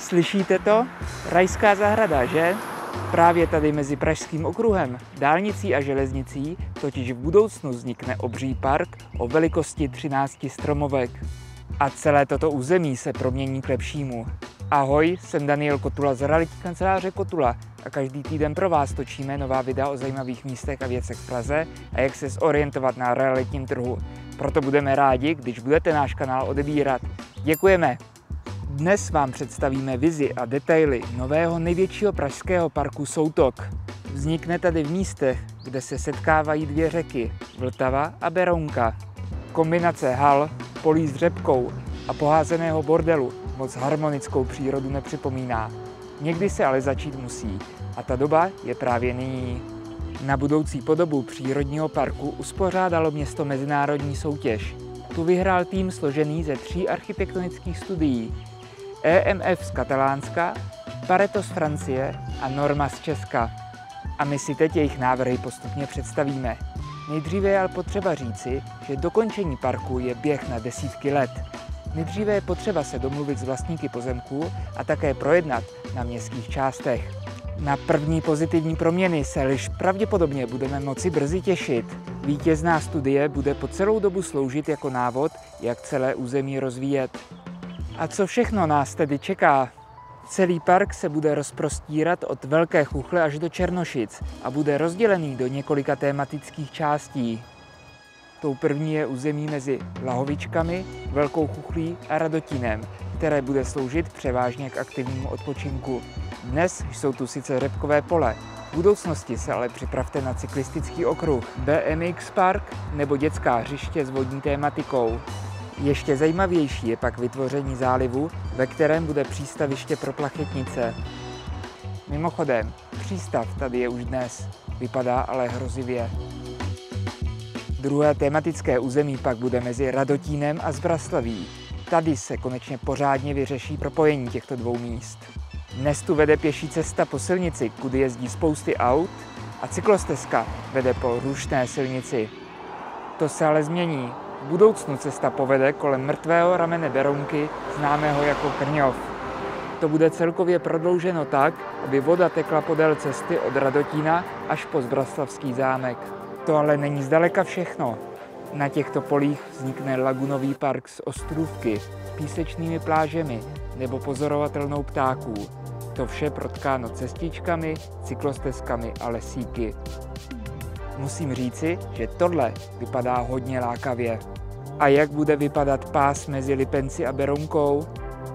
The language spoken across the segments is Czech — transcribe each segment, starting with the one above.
Slyšíte to? Rajská zahrada, že? Právě tady mezi Pražským okruhem, dálnicí a železnicí totiž v budoucnu vznikne obří park o velikosti 13 stromovek. A celé toto území se promění k lepšímu. Ahoj, jsem Daniel Kotula z realitní kanceláře Kotula a každý týden pro vás točíme nová videa o zajímavých místech a věcech v Praze a jak se zorientovat na realitním trhu. Proto budeme rádi, když budete náš kanál odebírat. Děkujeme! Dnes vám představíme vizi a detaily nového největšího pražského parku Soutok. Vznikne tady v místech, kde se setkávají dvě řeky, Vltava a Berounka. Kombinace hal, polí s řepkou a poházeného bordelu moc harmonickou přírodu nepřipomíná. Někdy se ale začít musí a ta doba je právě nyní. Na budoucí podobu přírodního parku uspořádalo město mezinárodní soutěž. Tu vyhrál tým složený ze 3 architektonických studií. EMF z Katalánska, Pareto z Francie a Norma z Česka. A my si teď jejich návrhy postupně představíme. Nejdříve je ale potřeba říci, že dokončení parku je běh na desítky let. Nejdříve je potřeba se domluvit s vlastníky pozemků a také projednat na městských částech. Na první pozitivní proměny se liž pravděpodobně budeme moci brzy těšit. Vítězná studie bude po celou dobu sloužit jako návod, jak celé území rozvíjet. A co všechno nás tedy čeká? Celý park se bude rozprostírat od Velké Chuchle až do Černošic a bude rozdělený do několika tematických částí. Tou první je území mezi Lahovičkami, Velkou Chuchlí a Radotínem, které bude sloužit převážně k aktivnímu odpočinku. Dnes jsou tu sice řepkové pole, v budoucnosti se ale připravte na cyklistický okruh, BMX park nebo dětská hřiště s vodní tématikou. Ještě zajímavější je pak vytvoření zálivu, ve kterém bude přístaviště pro plachetnice. Mimochodem, přístav tady je už dnes, vypadá ale hrozivě. Druhé tematické území pak bude mezi Radotínem a Zbraslaví. Tady se konečně pořádně vyřeší propojení těchto dvou míst. Dnes tu vede pěší cesta po silnici, kudy jezdí spousty aut, a cyklostezka vede po rušné silnici. To se ale změní. V budoucnu cesta povede kolem mrtvého ramene Berounky, známého jako Krňov. To bude celkově prodlouženo tak, aby voda tekla podél cesty od Radotína až po Zbraslavský zámek. To ale není zdaleka všechno. Na těchto polích vznikne lagunový park z ostrůvky, písečnými plážemi nebo pozorovatelnou ptáků. To vše protkáno cestičkami, cyklostezkami a lesíky. Musím říci, že tohle vypadá hodně lákavě. A jak bude vypadat pás mezi Lipenci a Berounkou?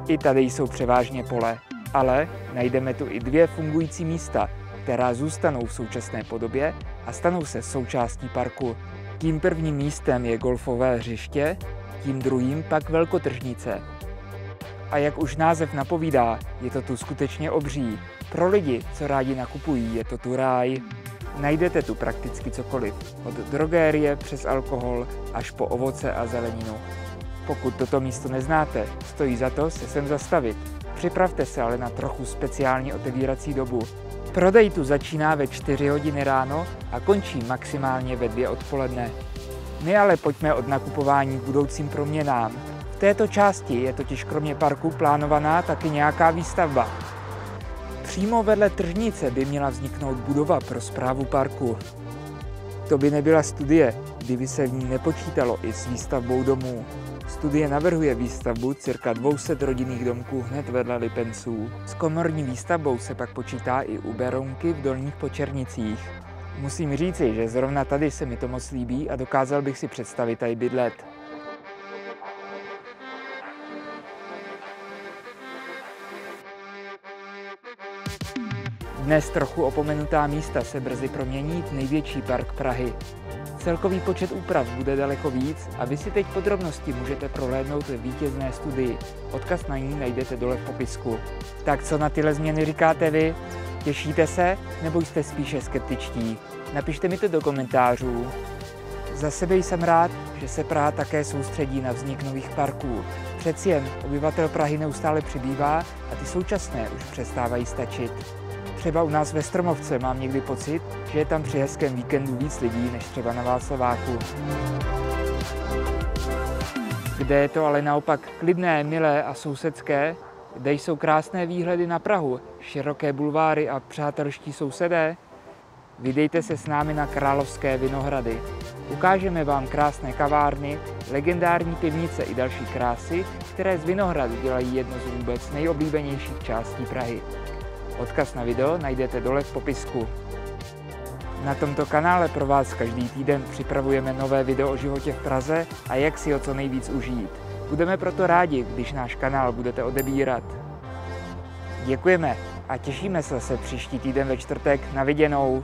I tady jsou převážně pole, ale najdeme tu i 2 fungující místa, která zůstanou v současné podobě a stanou se součástí parku. Tím prvním místem je golfové hřiště, tím druhým pak velkotržnice. A jak už název napovídá, je to tu skutečně obří. Pro lidi, co rádi nakupují, je to tu ráj. Najdete tu prakticky cokoliv, od drogérie přes alkohol až po ovoce a zeleninu. Pokud toto místo neznáte, stojí za to se sem zastavit. Připravte se ale na trochu speciální otevírací dobu. Prodej tu začíná ve 4 hodiny ráno a končí maximálně ve 2 odpoledne. My ale pojďme od nakupování k budoucím proměnám. V této části je totiž kromě parku plánovaná taky nějaká výstavba. Přímo vedle tržnice by měla vzniknout budova pro správu parku. To by nebyla studie, kdyby se v ní nepočítalo i s výstavbou domů. Studie navrhuje výstavbu cirka 200 rodinných domků hned vedle Lipenců. S komorní výstavbou se pak počítá i u Berounky v Dolních Počernicích. Musím říci, že zrovna tady se mi to moc líbí a dokázal bych si představit tady bydlet. Dnes trochu opomenutá místa se brzy promění v největší park Prahy. Celkový počet úprav bude daleko víc a vy si teď podrobnosti můžete prohlédnout ve vítězné studii. Odkaz na ní najdete dole v popisku. Tak co na tyhle změny říkáte vy? Těšíte se nebo jste spíše skeptičtí? Napište mi to do komentářů. Za sebe jsem rád, že se Praha také soustředí na vznik nových parků. Přeci jen obyvatel Prahy neustále přibývá a ty současné už přestávají stačit. Třeba u nás ve Stromovce mám někdy pocit, že je tam při hezkém víkendu víc lidí než třeba na Václaváku. Kde je to ale naopak klidné, milé a sousedské, Kde jsou krásné výhledy na Prahu, široké bulváry a přátelští sousedé? Vydejte se s námi na Královské Vinohrady. Ukážeme vám krásné kavárny, legendární pivnice i další krásy, které z Vinohrad dělají jedno z vůbec nejoblíbenějších částí Prahy. Odkaz na video najdete dole v popisku. Na tomto kanále pro vás každý týden připravujeme nové video o životě v Praze a jak si ho co nejvíc užít. Budeme proto rádi, když náš kanál budete odebírat. Děkujeme a těšíme se příští týden ve čtvrtek. Na viděnou.